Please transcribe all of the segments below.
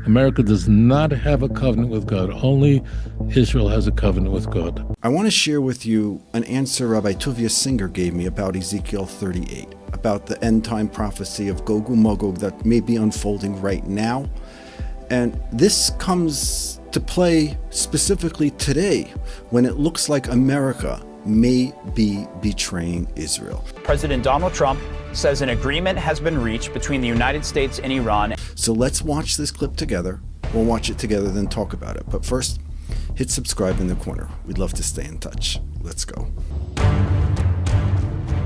America does not have a covenant with God. Only Israel has a covenant with God. I want to share with you an answer Rabbi Tovia Singer gave me about Ezekiel 38, about the end-time prophecy of Gog and Magog that may be unfolding right now. And this comes to play specifically today, when it looks like America may be betraying Israel. President Donald Trump says an agreement has been reached between the United States and Iran. So let's watch this clip together. We'll watch it together, then talk about it. But first, hit subscribe in the corner. We'd love to stay in touch. Let's go.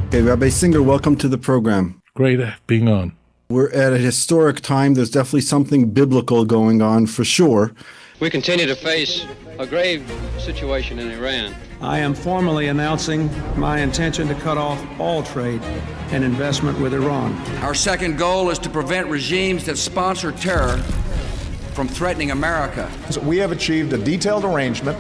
Okay, Rabbi Singer, welcome to the program. Great being on. We're at a historic time. There's definitely something biblical going on for sure. We continue to face a grave situation in Iran. I am formally announcing my intention to cut off all trade and investment with Iran. Our second goal is to prevent regimes that sponsor terror from threatening America. We have achieved a detailed arrangement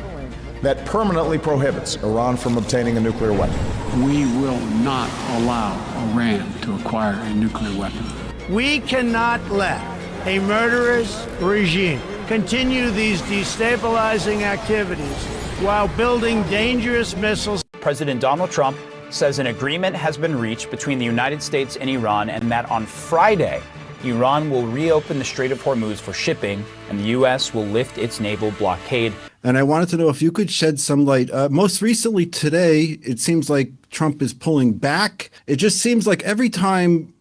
that permanently prohibits Iran from obtaining a nuclear weapon. We will not allow Iran to acquire a nuclear weapon. We cannot let a murderous regime continue these destabilizing activities while building dangerous missiles. President Donald Trump says an agreement has been reached between the United States and Iran, and that on Friday, Iran will reopen the Strait of Hormuz for shipping, and the U.S. will lift its naval blockade. And I wanted to know if you could shed some light. Most recently today, it seems like Trump is pulling back. It just seems like every time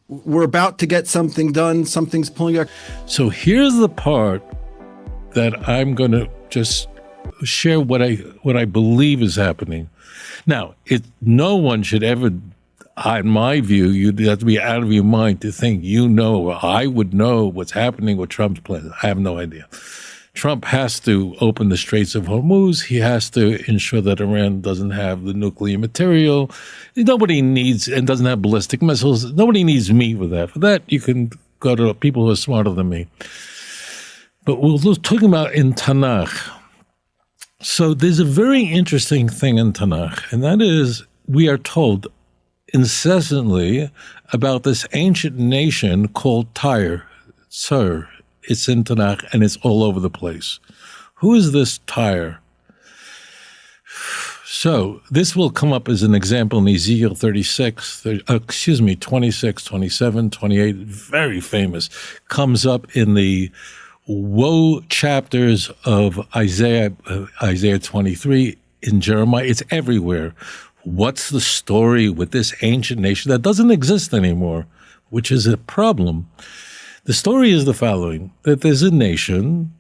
we're about to get something done, something's pulling back. So here's the part that I'm going to just share what I believe is happening. Now, no one should ever, in my view, you'd have to be out of your mind to think I would know what's happening with Trump's plans. I have no idea. Trump has to open the Straits of Hormuz. He has to ensure that Iran doesn't have the nuclear material. Nobody needs, and doesn't have ballistic missiles. Nobody needs me for that. For that, you can go to people who are smarter than me. But we're talking about in Tanakh. So there's a very interesting thing in Tanakh, and that is we are told incessantly about this ancient nation called Tyre. Sir, it's in Tanakh, and it's all over the place. Who is this Tyre? So this will come up as an example in Ezekiel 26, 26, 27, 28, very famous. Comes up in the woe chapters of Isaiah 23, in Jeremiah. It's everywhere. What's the story with this ancient nation that doesn't exist anymore, which is a problem? The story is the following, that there's a nation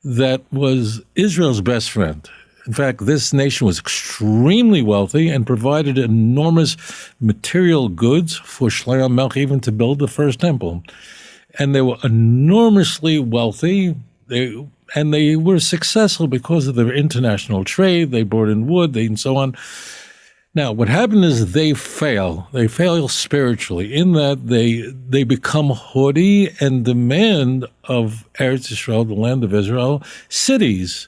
that was Israel's best friend. In fact, this nation was extremely wealthy and provided enormous material goods for Shlomo Melech even to build the first temple. And they were enormously wealthy, and they were successful because of their international trade. They brought in wood, and so on. Now, what happened is they fail. They fail spiritually in that they become haughty and demand of Eretz Yisrael, the land of Israel, cities.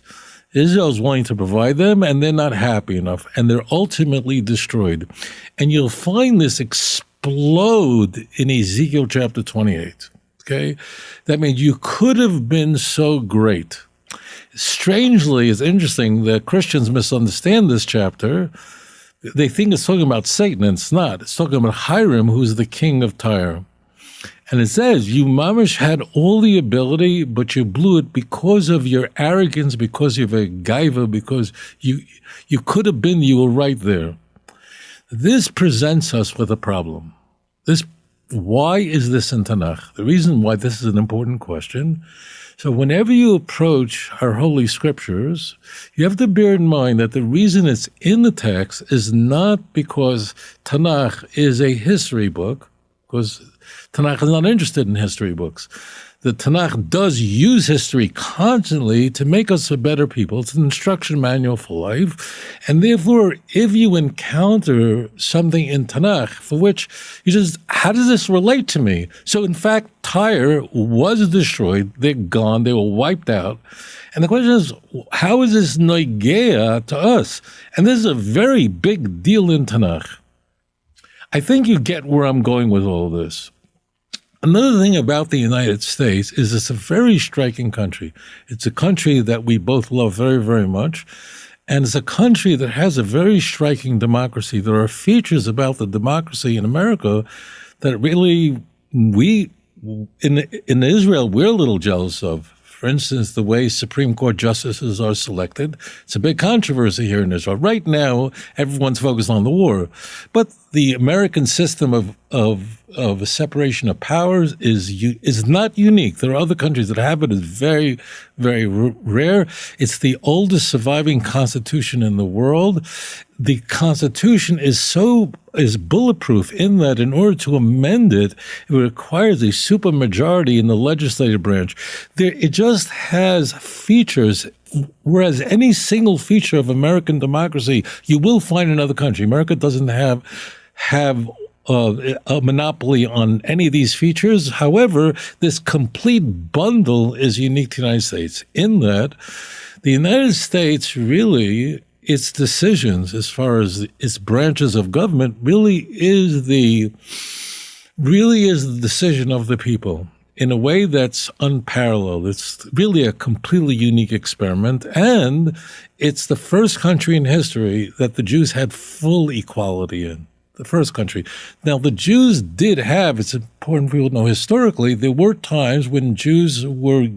Israel is willing to provide them, and they're not happy enough, and they're ultimately destroyed. And you'll find this explode in Ezekiel chapter 28. Okay? That means you could have been so great. Strangely, it's interesting that Christians misunderstand this chapter. They think it's talking about Satan, and it's not. It's talking about Hiram, who's the king of Tyre. And it says, you mamish had all the ability, but you blew it because of your arrogance, because of your gaiva, because you were right there. This presents us with a problem. Why is this in Tanakh? The reason why this is an important question. So whenever you approach our holy scriptures, you have to bear in mind that the reason it's in the text is not because Tanakh is a history book, because Tanakh is not interested in history books. The Tanakh does use history constantly to make us a better people. It's an instruction manual for life. And therefore, if you encounter something in Tanakh for which you just, how does this relate to me? So in fact, Tyre was destroyed. They're gone. They were wiped out. And the question is, how is this noigea to us? And this is a very big deal in Tanakh. I think you get where I'm going with all this. Another thing about the United States is it's a very striking country. It's a country that we both love very, very much. And it's a country that has a very striking democracy. There are features about the democracy in America that really in Israel, we're a little jealous of. For instance, the way Supreme Court justices are selected. It's a big controversy here in Israel. Right now, everyone's focused on the war. But the American system of a separation of powers is not unique. There are other countries that have it. It's very, very rare. It's the oldest surviving constitution in the world. The Constitution is bulletproof in that in order to amend it, it requires a supermajority in the legislative branch. It just has features, whereas any single feature of American democracy you will find in another country. America doesn't have a monopoly on any of these features. However, this complete bundle is unique to the United States in that the United States really, its decisions as far as its branches of government really is the decision of the people in a way that's unparalleled. It's really a completely unique experiment, and it's the first country in history that the Jews had full equality in. The first country. Now, the Jews did have, it's important for people to know historically, there were times when Jews were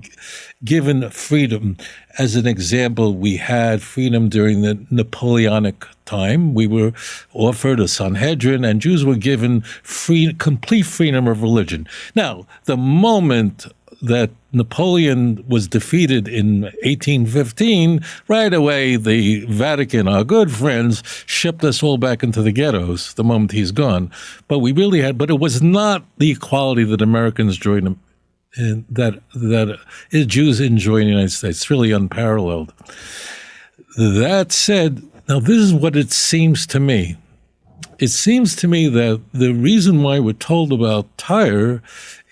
given freedom. As an example, we had freedom during the Napoleonic time. We were offered a Sanhedrin, and Jews were given complete freedom of religion. Now, the moment that Napoleon was defeated in 1815, right away the Vatican, our good friends, shipped us all back into the ghettos the moment he's gone. But it was not the equality that Americans enjoyed, that Jews enjoy in the United States. It's really unparalleled. That said, now this is what it seems to me. It seems to me that the reason why we're told about Tyre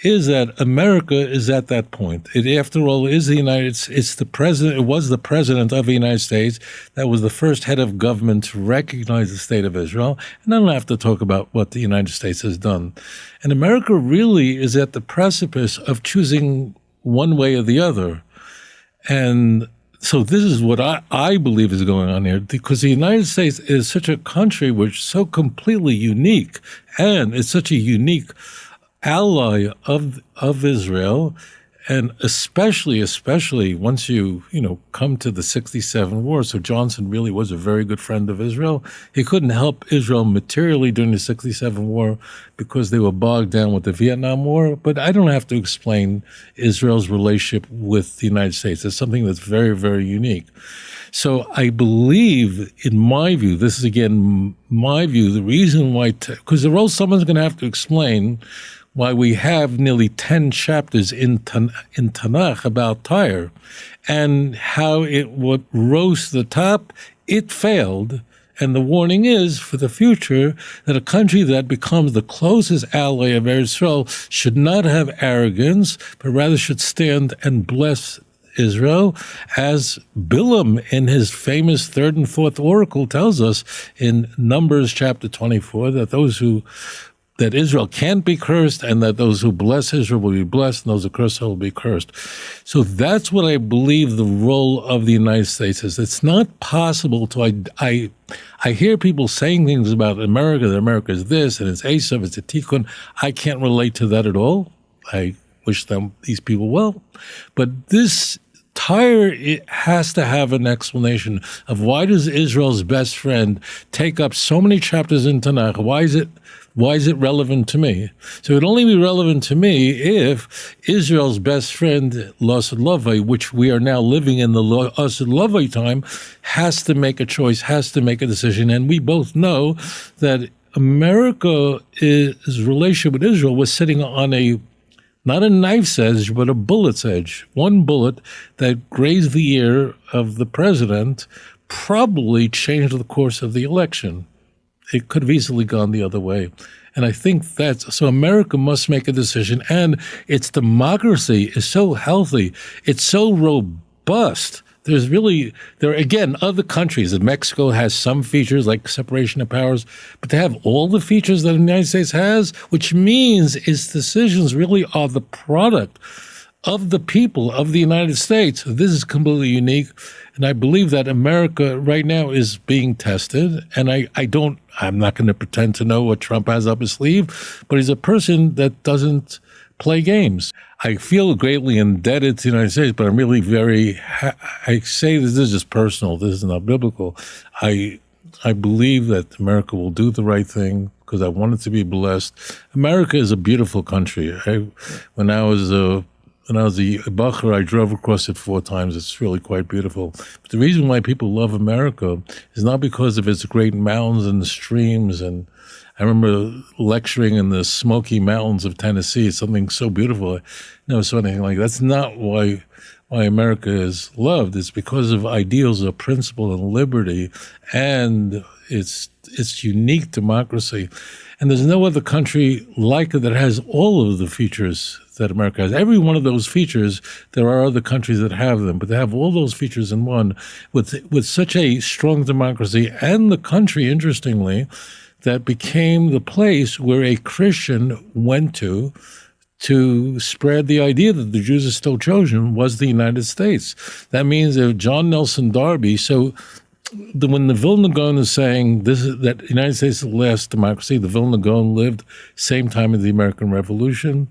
is that America is at that point. It, after all, is the United States. It was the president of the United States that was the first head of government to recognize the state of Israel. And I don't have to talk about what the United States has done. And America really is at the precipice of choosing one way or the other. And so this is what I believe is going on here, because the United States is such a country which is so completely unique, and it's such a unique ally of Israel, and especially once you come to the 67 war. So Johnson really was a very good friend of Israel. He couldn't help Israel materially during the 67 war because they were bogged down with the Vietnam War. But I don't have to explain Israel's relationship with the United States. It's something that's very, very unique. So I believe, in my view, this is again my view, the reason why, because someone's going to have to explain why we have nearly 10 chapters in Tanakh about Tyre, and how it would rose to the top. It failed. And the warning is for the future that a country that becomes the closest ally of Israel should not have arrogance, but rather should stand and bless Israel, as Bilam in his famous third and fourth oracle tells us in Numbers chapter 24, that Israel can't be cursed, and that those who bless Israel will be blessed, and those who curse will be cursed. So that's what I believe the role of the United States is. It's not possible to, I hear people saying things about America, that America is this, and it's Esav, it's a Tikkun. I can't relate to that at all. I wish these people well. But this Tyre, it has to have an explanation of why does Israel's best friend take up so many chapters in Tanakh? Why is it relevant to me? So it would only be relevant to me if Israel's best friend, Lasad Lavai, which we are now living in the Lasad Lavai time, has to make a choice, has to make a decision. And we both know that America's relationship with Israel was sitting on not a knife's edge, but a bullet's edge. One bullet that grazed the ear of the president probably changed the course of the election. It could have easily gone the other way. And I think so America must make a decision, and its democracy is so healthy, it's so robust, there are, again, other countries. And Mexico has some features like separation of powers, but they have all the features that the United States has, which means its decisions really are the product of the people of the United States. This is completely unique. And I believe that America right now is being tested. And I'm not going to pretend to know what Trump has up his sleeve, but he's a person that doesn't play games. I feel greatly indebted to the United States, but I'm really I say this is just personal. This is not biblical. I believe that America will do the right thing because I want it to be blessed. America is a beautiful country. When I was a Bacher, I drove across it 4 times. It's really quite beautiful. But the reason why people love America is not because of its great mountains and streams. And I remember lecturing in the Smoky Mountains of Tennessee. It's something so beautiful. I never saw anything like that. That's not why America is loved. It's because of ideals of principle and liberty and its unique democracy. And there's no other country like it that has all of the features that America has. Every one of those features, there are other countries that have them, but they have all those features in one with such a strong democracy. And the country, interestingly, that became the place where a Christian went to spread the idea that the Jews are still chosen was the United States. That means that John Nelson Darby, when the Vilna Gaon is saying that the United States is the last democracy, the Vilna Gaon lived same time as the American Revolution.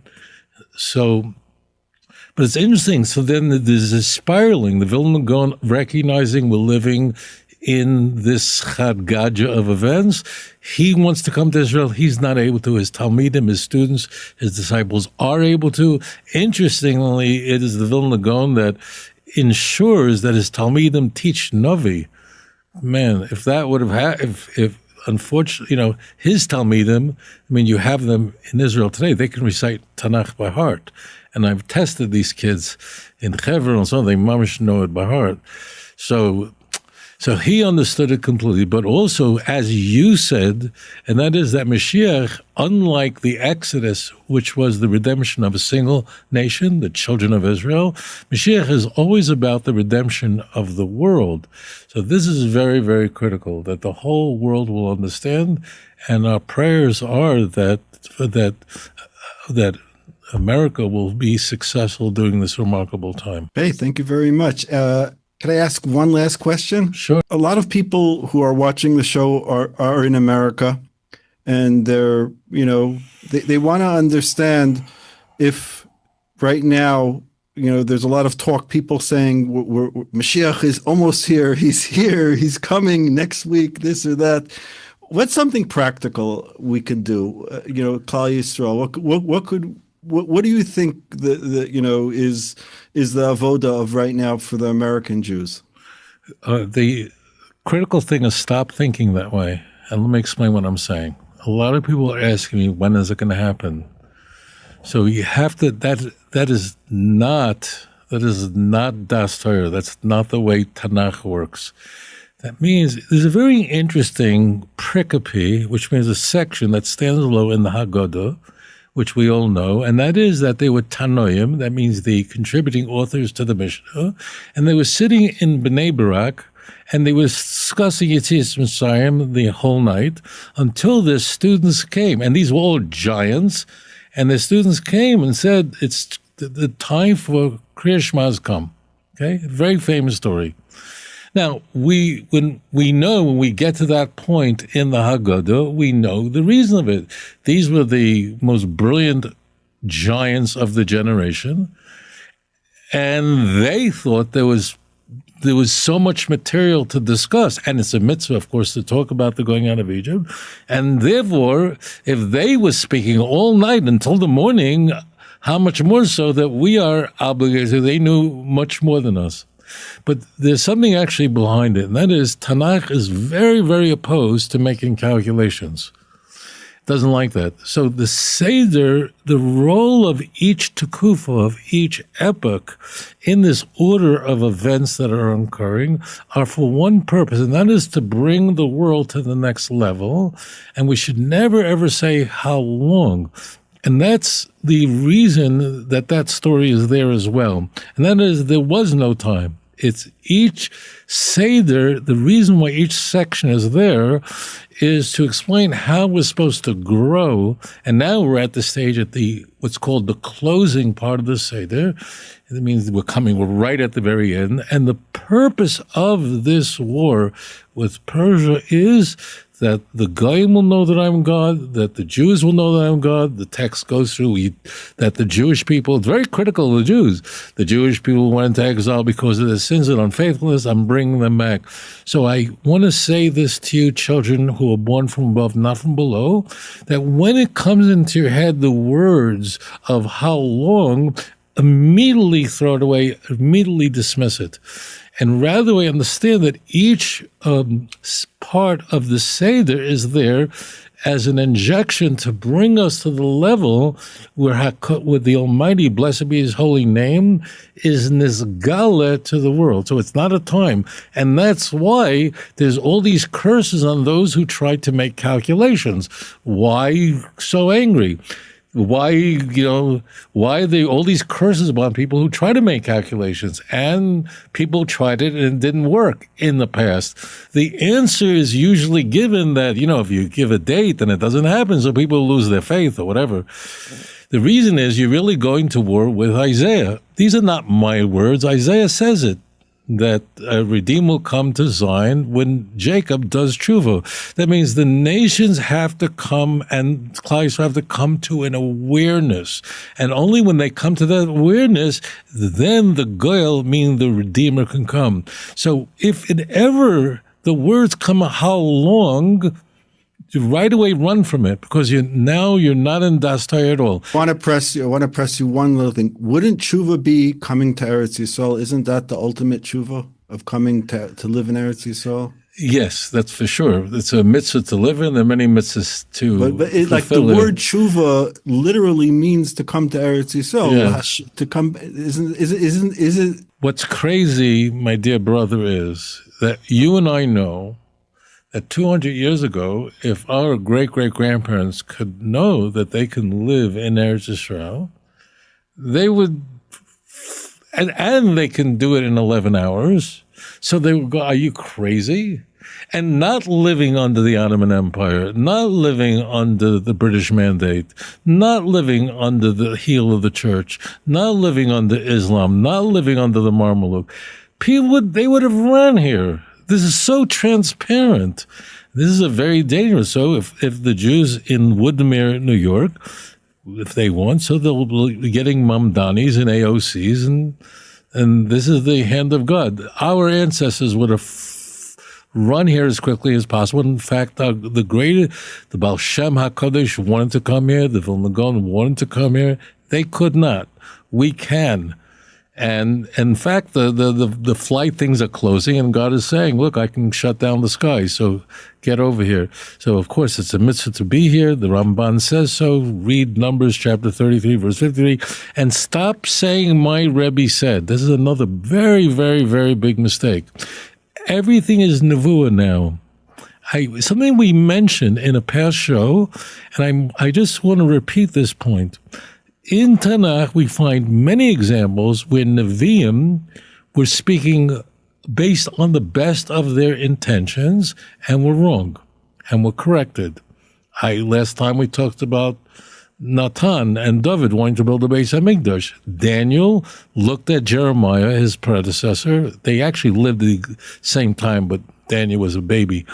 But it's interesting. So then there's a spiraling. The Vilna Gaon recognizing we're living in this chadgaja of events. He wants to come to Israel. He's not able to. His Talmidim, his students, his disciples are able to. Interestingly, it is the Vilna Gaon that ensures that his Talmidim teach Novi. Man, if that would have if unfortunately, his Talmidim, you have them in Israel today, they can recite Tanakh by heart. And I've tested these kids in Hebron and so on, they mamish know it by heart. So he understood it completely, but also, as you said, and that is that Mashiach, unlike the Exodus, which was the redemption of a single nation, the children of Israel, Mashiach is always about the redemption of the world. So this is very, very critical, that the whole world will understand, and our prayers are that America will be successful during this remarkable time. Hey, thank you very much. Can I ask one last question? Sure. A lot of people who are watching the show are in America, and they're, they want to understand if right now, there's a lot of talk, people saying Mashiach is almost here, he's coming next week, this or that. What's something practical we could do? Klal Yisrael, what do you think is the avoda of right now for the American Jews? The critical thing is stop thinking that way. And let me explain what I'm saying. A lot of people are asking me, when is it going to happen? So you have to, that is not das Torah. That's not the way Tanakh works. That means there's a very interesting pericope, which means a section that stands low in the Haggadah, which we all know, and that is that they were Tanoim, that means the contributing authors to the Mishnah, and they were sitting in Bnei Barak, and they were discussing Yetzias Mitzrayim the whole night until their students came, and these were all giants, and their students came and said, it's the time for Kriya Shema has come. Okay, very famous story. Now, when we get to that point in the Haggadah, we know the reason of it. These were the most brilliant giants of the generation, and they thought there was so much material to discuss, and it's a mitzvah, of course, to talk about the going out of Egypt, and therefore, if they were speaking all night until the morning, how much more so that we are obligated, they knew much more than us. But there's something actually behind it, and that is Tanakh is very, very opposed to making calculations. Doesn't like that. So the Seder, the role of each Tekufa, of each epoch, in this order of events that are occurring, are for one purpose, and that is to bring the world to the next level, and we should never, ever say how long. And that's the reason that story is there as well. And that is, there was no time. It's each Seder, the reason why each section is there is to explain how we're supposed to grow. And now we're at the stage at what's called the closing part of the Seder. It means we're right at the very end. And the purpose of this war with Persia is that the Goyim will know that I'm God, that the Jews will know that I'm God. The text goes through that the Jewish people, it's very critical of the Jews. The Jewish people went into exile because of their sins and unfaithfulness. I'm bringing them back. So I want to say this to you, children who are born from above, not from below, that when it comes into your head, the words of how long, immediately throw it away, immediately dismiss it. And rather we understand that each part of the Seder is there as an injection to bring us to the level where the Almighty, blessed be His holy name, is nisgala to the world. So it's not a time. And that's why there's all these curses on those who try to make calculations. Why so angry? Why are there all these curses upon people who try to make calculations? And people tried it and it didn't work in the past. The answer is usually given that, if you give a date and it doesn't happen, so people lose their faith or whatever. The reason is you're really going to war with Isaiah. These are not my words. Isaiah says it, that a Redeemer will come to Zion when Jacob does tshuva. That means the nations have to come and Klal Yisrael have to come to an awareness. And only when they come to that awareness, then the Goel, meaning the Redeemer, can come. So if it ever, the words come how long, you right away run from it, because you're not in Dastai at all. I want to press you one little thing. Wouldn't tshuva be coming to Eretz Yisrael? Isn't that the ultimate tshuva of coming to live in Eretz Yisrael? Yes, that's for sure. It's a mitzvah to live in. There are many mitzvahs to but like the word tshuva literally means to come to Eretz Yisrael. Yeah. To come is it? What's crazy, my dear brother, is that you and I know that 200 years ago, if our great-great-grandparents could know that they can live in Eretz Yisrael, they would, and they can do it in 11 hours. So they would go, are you crazy? And not living under the Ottoman Empire, not living under the British Mandate, not living under the heel of the church, not living under Islam, not living under the Mameluke. They would have run here. This is so transparent. This is a very dangerous. So if the Jews in Woodmere, New York, if they want, so they'll be getting Mamdanis and AOCs, and this is the hand of God. Our ancestors would have run here as quickly as possible. In fact, the Baal Shem HaKadosh wanted to come here. The Vilna Gaon wanted to come here. They could not. We can. And in fact, the flight things are closing, and God is saying, look, I can shut down the sky, so get over here. So, of course, it's a mitzvah to be here. The Ramban says so. Read Numbers chapter 33, verse 53, and stop saying my Rebbe said. This is another very, very, very big mistake. Everything is nevuah now. Something we mentioned in a past show, and I just want to repeat this point. In Tanakh, we find many examples where Nevi'im were speaking based on the best of their intentions and were wrong and were corrected. Last time we talked about Natan and David wanting to build a Beis HaMikdash. Daniel looked at Jeremiah, his predecessor. They actually lived at the same time, but Daniel was a baby.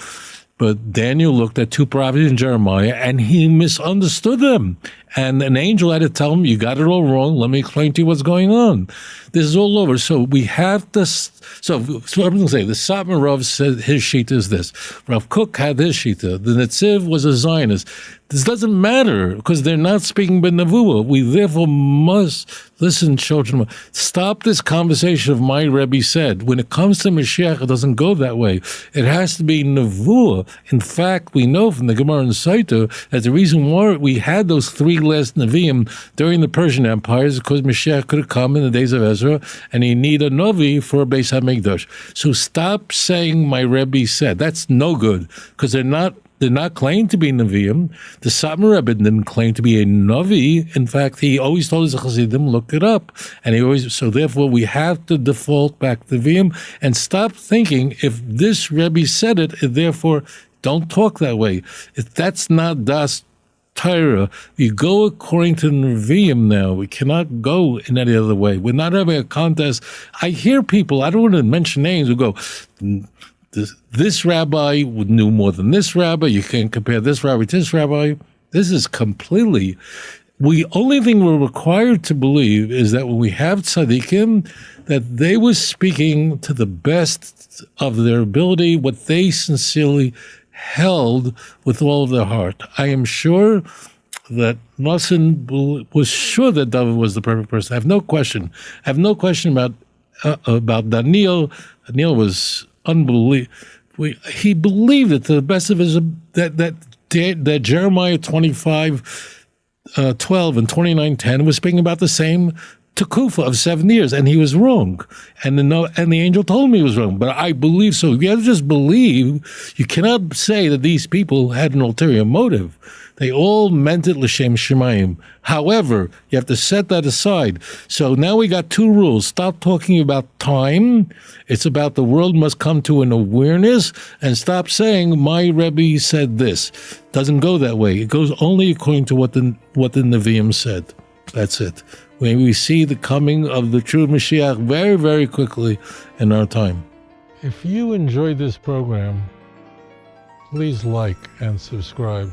But Daniel looked at two prophets in Jeremiah, and he misunderstood them. And an angel had to tell him, you got it all wrong. Let me explain to you what's going on. This is all over. So we have this. So I'm going to say, the Satmar Rav said his shita is this. Rav Kook had his shita. The Netziv was a Zionist. This doesn't matter because they're not speaking b'nevuah. We therefore must listen, children. Stop this conversation of my Rebbe said. When it comes to Mashiach, it doesn't go that way. It has to be nevuah. In fact, we know from the Gemara and Saita that the reason why we had those three last Nevi'im during the Persian Empire is because Mashiach could have come in the days of Ezra, and he need a Novi for a Beis HaMikdash. So stop saying my Rebbe said. That's no good because they're not did not claim to be Nevi'im. The Satmar Rebbe didn't claim to be a Navi. In fact, he always told his Chassidim, look it up. And so therefore we have to default back to Nevi'im and stop thinking if this Rebbe said it, therefore don't talk that way. If that's not Das Torah, we go according to Nevi'im now. We cannot go in any other way. We're not having a contest. I hear people, I don't want to mention names, who go, this rabbi knew more than this rabbi. You can't compare this rabbi to this rabbi. This is completely. Only thing we're required to believe is that when we have tzaddikim, that they were speaking to the best of their ability, what they sincerely held with all of their heart. I am sure that Nosson was sure that David was the perfect person. I have no question. I have no question about Daniel. Daniel was unbelievable. He believed it to the best of his that Jeremiah 25:12 and 29:10 was speaking about the same Tekufa of 7 years, and he was wrong. And the angel told me he was wrong. But I believe so. You have to just believe. You cannot say that these people had an ulterior motive. They all meant it l'shem shemayim. However, you have to set that aside. So now we got two rules. Stop talking about time. It's about the world must come to an awareness, and stop saying my Rebbe said this. Doesn't go that way. It goes only according to what the Nevi'im said. That's it. When we see the coming of the true Mashiach very, very quickly in our time. If you enjoyed this program, please like and subscribe.